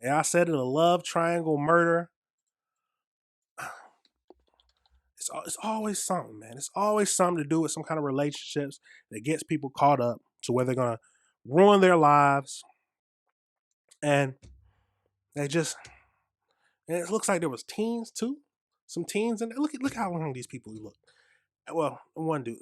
And I said it, a love triangle murder. It's always something, man. It's always something to do with some kind of relationships that gets people caught up to where they're gonna ruin their lives, and they just. And it looks like there was teens too, some teens, and look how young these people look. Well, one dude,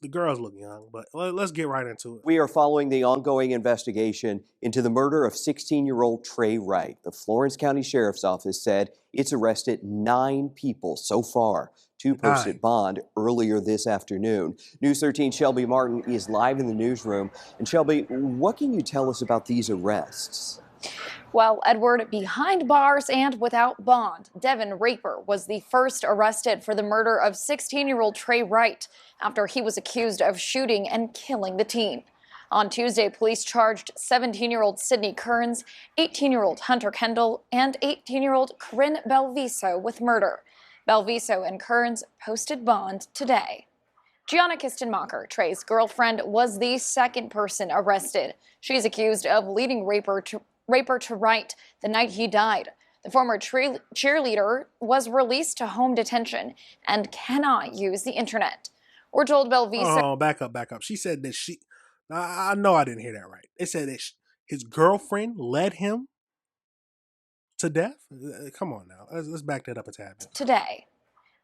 the girls look young, but let's get right into it. We are following the ongoing investigation into the murder of 16-year-old Trey Wright. The Florence County Sheriff's Office said it's arrested 9 people so far. 2 posted bond earlier this afternoon. News 13 Shelby Martin is live in the newsroom. And Shelby, what can you tell us about these arrests? Well, Edward, behind bars and without bond, Devin Raper was the first arrested for the murder of 16-year-old Trey Wright after he was accused of shooting and killing the teen. On Tuesday, police charged 17-year-old Sydney Kearns, 18-year-old Hunter Kendall, and 18-year-old Corinne Belviso with murder. Belviso and Kearns posted bond today. Gianna Kistenmacher, Trey's girlfriend, was the second person arrested. She's accused of leading Raper to Wright the night he died. The former cheerleader was released to home detention and cannot use the internet. We're told Belviso. Oh, back up. She said that I know I didn't hear that right. It said that his girlfriend led him to death. Come on now, let's back that up a tad bit. Today,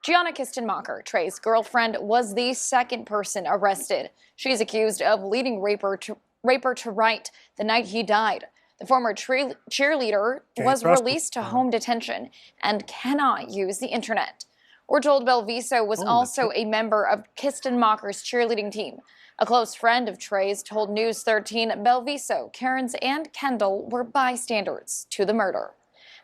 Gianna Kistenmacher, Trey's girlfriend, was the second person arrested. She's accused of leading Raper to Wright the night he died. The former cheerleader was released to home detention and cannot use the internet. We're told Belviso was also a member of Kistenmacher's cheerleading team. A close friend of Trey's told News 13 Belviso, Kearns, and Kendall were bystanders to the murder.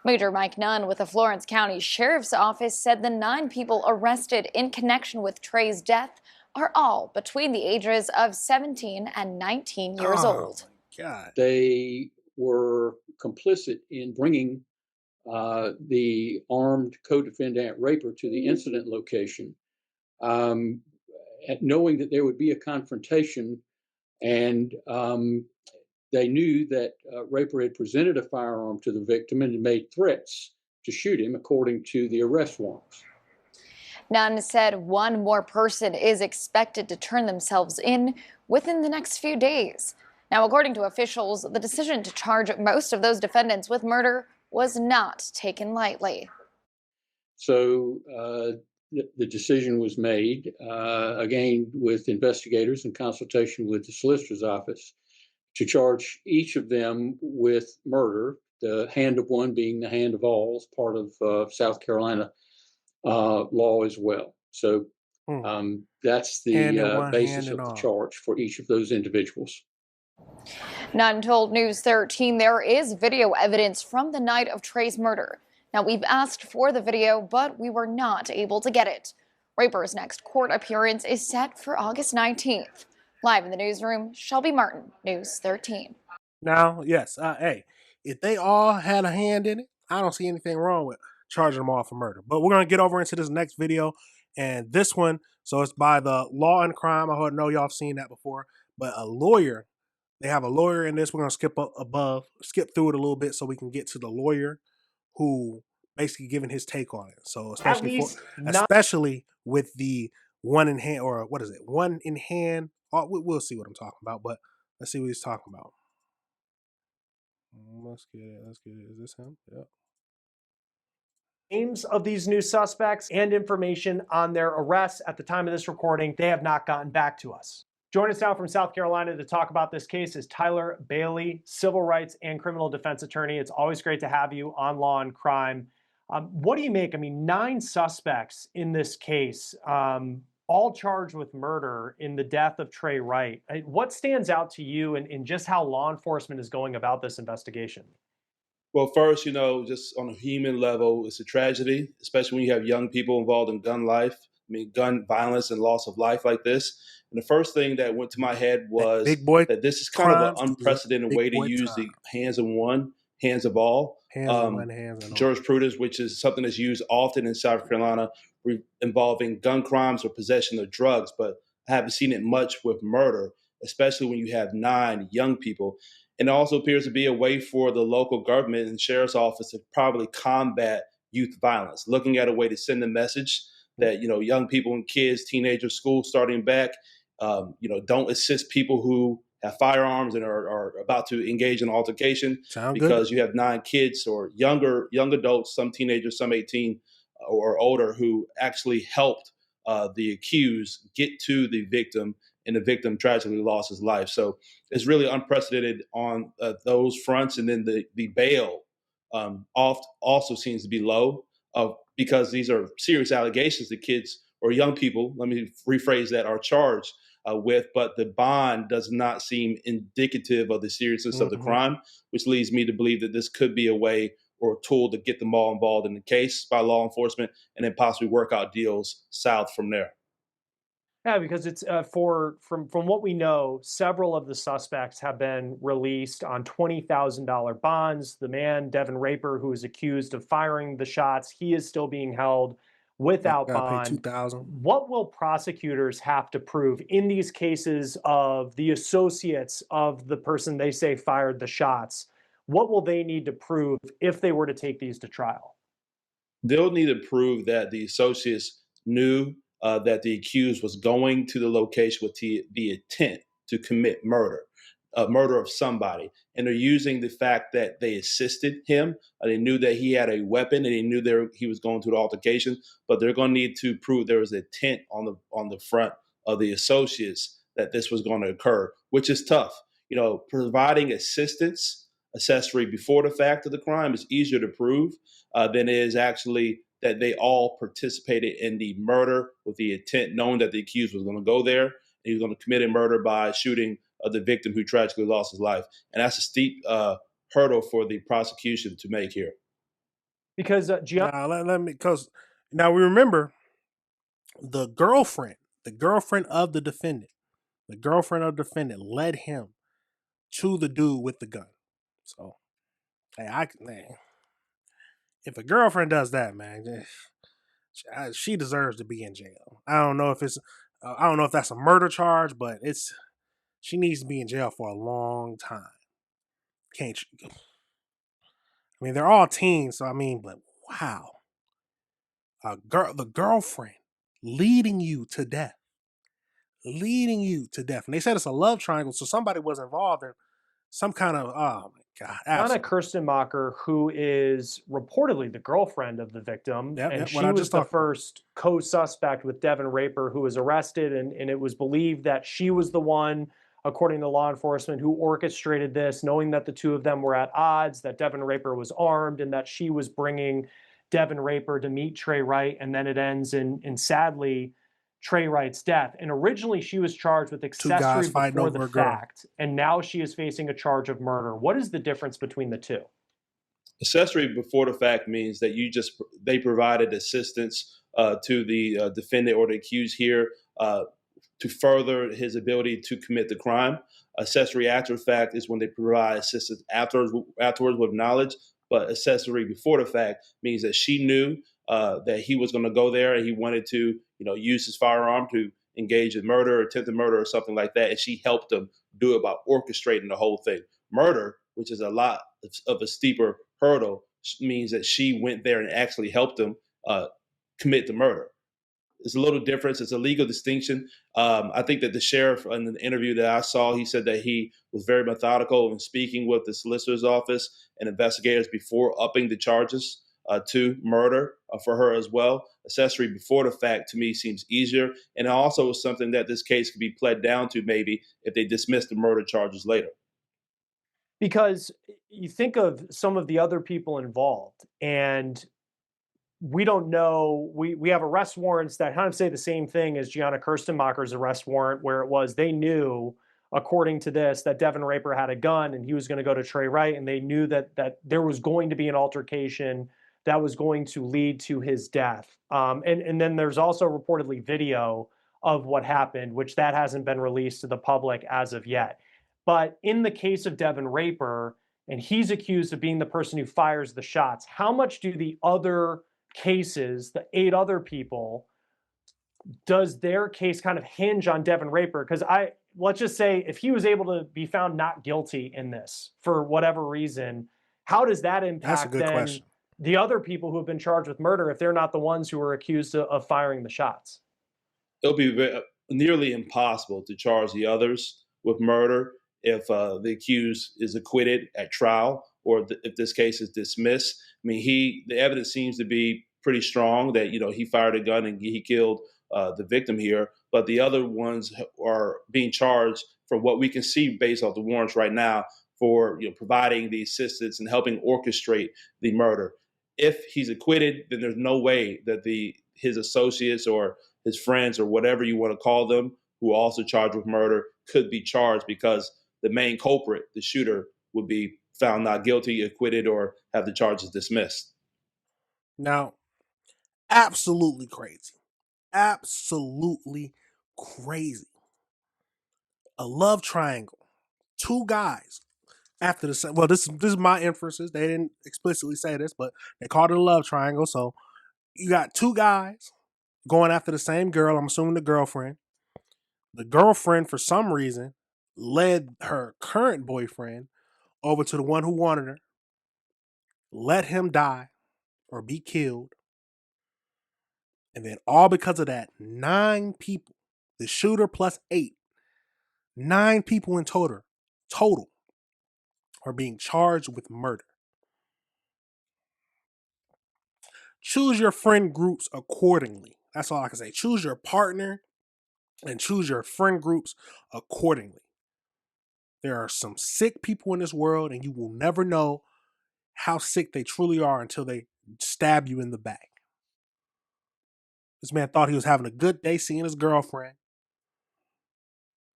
Major Mike Nunn with the Florence County Sheriff's Office said the 9 people arrested in connection with Trey's death are all between the ages of 17 and 19 years old. God. They were complicit in bringing the armed co-defendant Raper to the incident location, knowing that there would be a confrontation, and they knew that Raper had presented a firearm to the victim and made threats to shoot him, according to the arrest warrants. Nunn said one more person is expected to turn themselves in within the next few days. Now, according to officials, the decision to charge most of those defendants with murder was not taken lightly. So the decision was made, again, with investigators in consultation with the solicitor's office, to charge each of them with murder, the hand of one being the hand of all, as part of South Carolina law as well. So that's the basis of the charge for each of those individuals. Nunn told News 13 there is video evidence from the night of Trey's murder. Now, we've asked for the video, but we were not able to get it. Raper's next court appearance is set for August 19th. Live in the newsroom, Shelby Martin, News 13. Now, yes, hey, if they all had a hand in it, I don't see anything wrong with charging them all for murder. But we're going to get over into this next video, and this one, so it's by the Law and Crime. I know y'all have seen that before, but a lawyer. They have a lawyer in this. We're going to skip through it a little bit so we can get to the lawyer who basically giving his take on it. So especially with the one in hand, or what is it? One in hand. We'll see what I'm talking about, but let's see what he's talking about. Let's get it. Is this him? Yep. Names of these new suspects and information on their arrests at the time of this recording, they have not gotten back to us. Join us now from South Carolina to talk about this case is Tyler Bailey, civil rights and criminal defense attorney. It's always great to have you on Law and Crime. What do you make? I mean, 9 suspects in this case, all charged with murder in the death of Trey Wright. What stands out to you in just how law enforcement is going about this investigation? Well, first, just on a human level, it's a tragedy, especially when you have young people involved in gun violence and loss of life like this. And the first thing that went to my head was that this is kind of an unprecedented way to use the hands of one, hands of all. Jurisprudence, which is something that's used often in South Carolina involving gun crimes or possession of drugs, but I haven't seen it much with murder, especially when you have 9 young people. And it also appears to be a way for the local government and sheriff's office to probably combat youth violence, looking at a way to send a message that, young people and kids, teenagers, school starting back, don't assist people who have firearms and are about to engage in altercation, Sound good? because you have 9 kids or young adults, some teenagers, some 18 or older, who actually helped the accused get to the victim, and the victim tragically lost his life. So it's really unprecedented on those fronts. And then the bail also seems to be low, because these are serious allegations that kids or young people, let me rephrase that, are charged with, but the bond does not seem indicative of the seriousness of the crime, which leads me to believe that this could be a way or a tool to get them all involved in the case by law enforcement, and then possibly work out deals south from there. Yeah, because it's from what we know, several of the suspects have been released on $20,000 bonds. The man, Devin Raper, who is accused of firing the shots, he is still being held without Gotta pay bond. 2,000. What will prosecutors have to prove in these cases of the associates of the person they say fired the shots? What will they need to prove if they were to take these to trial? They'll need to prove that the associates knew that the accused was going to the location with the intent to commit murder, murder of somebody. And they're using the fact that they assisted him. They knew that he had a weapon, and they knew he was going to the altercation. But they're going to need to prove there was intent on the front of the associates that this was going to occur, which is tough. Providing assistance, accessory before the fact of the crime, is easier to prove than it is actually that they all participated in the murder with the intent, knowing that the accused was going to go there and he was going to commit a murder by shooting the victim who tragically lost his life. And that's a steep hurdle for the prosecution to make here. Because Now let me, because now we remember the girlfriend of the defendant, led him to the dude with the gun. So, hey, man, if a girlfriend does that, man, she deserves to be in jail. I don't know if I don't know if that's a murder charge, but she needs to be in jail for a long time. Can't you? I mean, they're all teens, so I mean, but wow, the girlfriend leading you to death, and they said it's a love triangle, so somebody was involved in some kind of, oh my god, Anna absolutely. Kirstenmacher, who is reportedly the girlfriend of the victim, and What she I was just the talked about. first co-suspect with Devin Raper, who was arrested, and it was believed that she was the one, according to law enforcement, who orchestrated this, knowing that the two of them were at odds, that Devin Raper was armed, and that she was bringing Devin Raper to meet Trey Wright, and then it ends in sadly, Trey Wright's death. And originally she was charged with Two guys accessory fighting before the over a girl. fact, and now she is facing a charge of murder. What is the difference between the two? Accessory before the fact means that they provided assistance to the defendant or the accused here to further his ability to commit the crime. Accessory after the fact is when they provide assistance afterwards with knowledge. But accessory before the fact means that she knew that he was going to go there and he wanted to, use his firearm to engage in murder, attempted murder, or something like that, and she helped him do it by orchestrating the whole thing. Murder, which is a lot of a steeper hurdle, means that she went there and actually helped him commit the murder. It's a little difference. It's a legal distinction. I think that the sheriff, in the interview that I saw, he said that he was very methodical in speaking with the solicitor's office and investigators before upping the charges to murder for her as well. Accessory before the fact, to me, seems easier. And it also is something that this case could be pled down to, maybe, if they dismiss the murder charges later. Because you think of some of the other people involved, and we don't know. We have arrest warrants that kind of say the same thing as Gianna Kirstenmacher's arrest warrant, where it was they knew, according to this, that Devin Raper had a gun and he was going to go to Trey Wright, and they knew that there was going to be an altercation that was going to lead to his death. And then there's also reportedly video of what happened, which that hasn't been released to the public as of yet. But in the case of Devin Raper, and he's accused of being the person who fires the shots, how much do the other cases, the 8 other people, does their case kind of hinge on Devin Raper? Because let's just say if he was able to be found not guilty in this for whatever reason, how does that That's a impact good then question. the other people who have been charged with murder if they're not the ones who were accused of firing the shots? It'll be nearly impossible to charge the others with murder if the accused is acquitted at trial or if this case is dismissed. I mean, the evidence seems to be pretty strong that he fired a gun and he killed the victim here, but the other ones are being charged for what we can see based off the warrants right now for providing the assistance and helping orchestrate the murder. If he's acquitted, then there's no way that his associates or his friends or whatever you want to call them, who are also charged with murder, could be charged because the main culprit, the shooter, would be found not guilty, acquitted, or have the charges dismissed. Now, absolutely crazy. Absolutely crazy. A love triangle. Two guys after the same. Well, this is my inferences. They didn't explicitly say this, but they called it a love triangle. So you got two guys going after the same girl. I'm assuming the girlfriend. The girlfriend, for some reason, led her current boyfriend over to the one who wanted her, let him die or be killed. And then all because of that, 9 people, the shooter plus 8, 9 people in total are being charged with murder. Choose your friend groups accordingly. That's all I can say. Choose your partner and choose your friend groups accordingly. There are some sick people in this world, and you will never know how sick they truly are until they stab you in the back. This man thought he was having a good day seeing his girlfriend.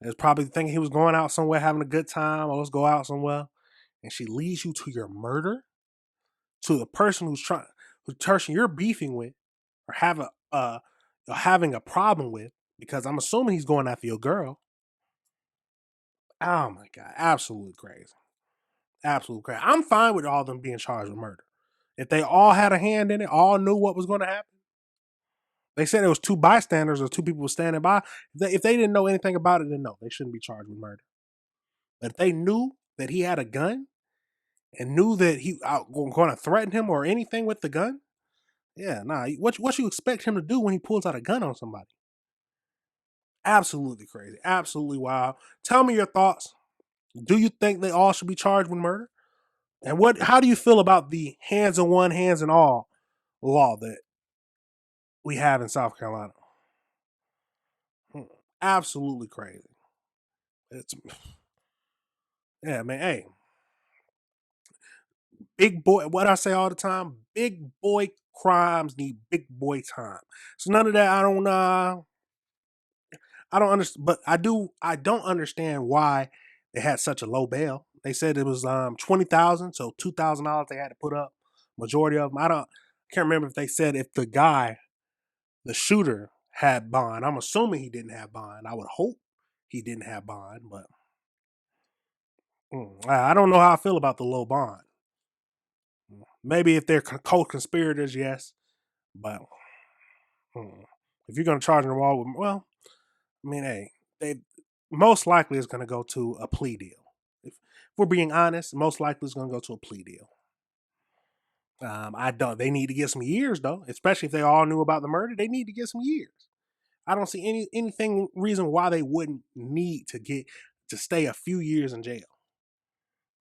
He was probably thinking he was going out somewhere, having a good time, or let's go out somewhere. And she leads you to your murder, to the person who's you're beefing with, or having a problem with, because I'm assuming he's going after your girl. Oh my god, absolutely crazy. Absolutely crazy. I'm fine with all of them being charged with murder. If they all had a hand in it, all knew what was going to happen. They said it was 2 bystanders or 2 people standing by. If they didn't know anything about it, then no, they shouldn't be charged with murder. But if they knew that he had a gun and knew that he going to threaten him or anything with the gun, yeah, nah. What you expect him to do when he pulls out a gun on somebody? Absolutely crazy. Absolutely wild. Tell me your thoughts. Do you think they all should be charged with murder? And how do you feel about the hands in one, hands in all law that we have in South Carolina? Absolutely crazy. It's yeah, man. Hey, big boy. What I say all the time: big boy crimes need big boy time. So none of that. I don't understand, but I do. I don't understand why they had such a low bail. They said it was $20,000, so $2,000 they had to put up. Majority of them. Can't remember if they said if the shooter had bond. I'm assuming he didn't have bond. I would hope he didn't have bond, but I don't know how I feel about the low bond. Maybe if they're co-conspirators, yes, but if you're going to charge them all with, well, I mean, hey, they most likely is going to go to a plea deal. If we're being honest, most likely is going to go to a plea deal. I don't. They need to get some years though, especially if they all knew about the murder. They need to get some years. I don't see anything reason why they wouldn't need to stay a few years in jail.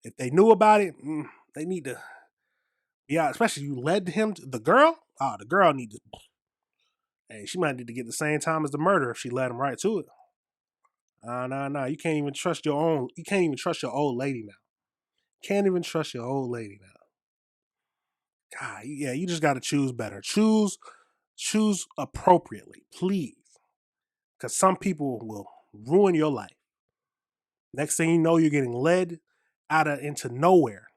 If they knew about it, they need to. Yeah, especially you led him to the girl. Oh, the girl need to. Hey, she might need to get the same time as the murder if she led him right to it. Nah. You can't even trust your own. You can't even trust your old lady now. Can't even trust your old lady now. God, yeah, you just got to choose better. Choose appropriately, please, because some people will ruin your life. Next thing you know, you're getting led into nowhere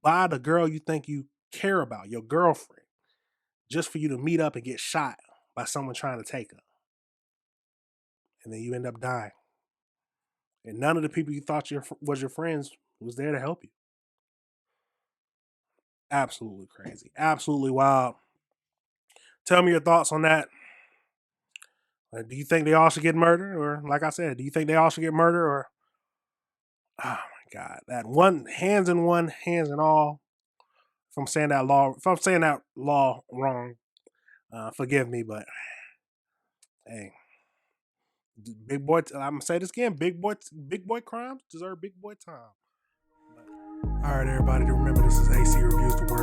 by the girl you think you care about, your girlfriend, just for you to meet up and get shot by someone trying to take her, and then you end up dying. And none of the people you thought was your friends was there to help you. Absolutely crazy. Absolutely wild. Tell me your thoughts on that. Do you think they all should get murdered? Or, like I said, do you think they all should get murdered? Or, oh my God, that one, hands in one, hands in all. If I'm saying that law wrong, forgive me, but hey, big boy. I'm gonna say this again. Big boy crimes deserve big boy time. All right, everybody. Remember, this is AC Reviews the World.